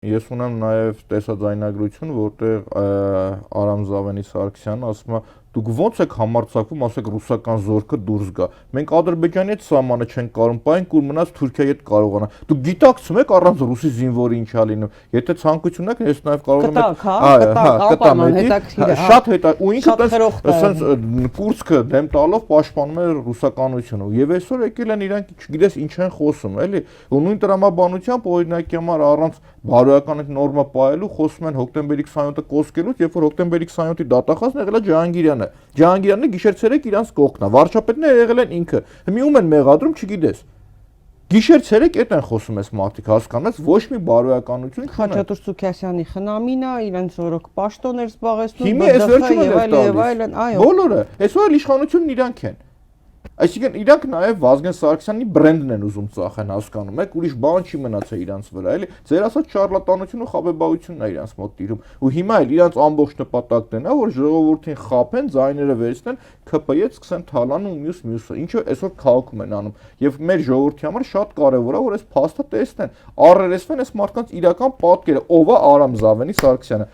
Ես ունեմ նաև տեսաձայնագրություն, որտեղ Արամ Զավենի Սարգսյանը ասում է դուք ո՞նց եք համարձակվում, ասեք ռուսական զորքը դուրս գա։ Մենք Ադրբեջանի հետ սահմանը չենք կարող պահենք, ուր մնաց Թուրքիայի հետ կարողանա։ Դուք գիտակցում եք առանց ռուսի զինվորի ինչա լինում։ Եթե ցանկություն եք, ես նաև կարող եմ շատ հետա ու ինքը այսպես կուրսքը դեմ տալով պաշտպանում է ռուսականությունը։ Եվ այսօր եկել են իրանք, չգիտես ինչ են խոսում, էլի։ Ու նույն տրամաբանությամբ օրինակի համար առանց բարոյական նորմա պահելու խոսում են հոկտեմբերի 27-ը կոսկելուց, երբ որ հոկտեմբերի 27-ի դատախազն եղել է Ջահանգիրյանը։ Ջահանգիրյանը գիշեր-ցերեկ իրանց կողքն է, վարչապետները եղել են ինքը։ Մի ում են մեղադրում, չգիտես։ Գիշեր-ցերեկ էդ են խոսում այս մարդիկ, հասկանաս, ոչ մի բարոյականություն չունեն։ Խաչատուր Սուքիասյանի խնամին է, իրենց օրոք պաշտոներ զբաղեցնում, հիմա այս վերջում եւ այլն, այո։ Բոլորը, այսօր իշխանությունն իրանք են։ Այսինքն իրանք նաև Վազգեն Սարգսյանի բրենդն են ուզում ծախեն, հասկանում եք, ուրիշ բան չի մնացել իրանց վրա, էլի։ Ձեր ասած շարլատանություն ու խաբեբայությունն է իրանց մոտ տիրում։ Ու հիմա էլ իրանց ամբողջ նպատակն է, որ ժողովրդին խափեն, ձայները վերցնեն, ԿՊ-ից սկսեն թալանը ու մյուսը, ինչը այսօր քաղաքում են անում։ Եվ մեր ժողովրդի համար շատ կարևոր է, որ այս փաստը տեսնեն, առերեսվեն այս մարդկանց իրական պատկերը, ով է Արամ Զավենի Սարգսյանը։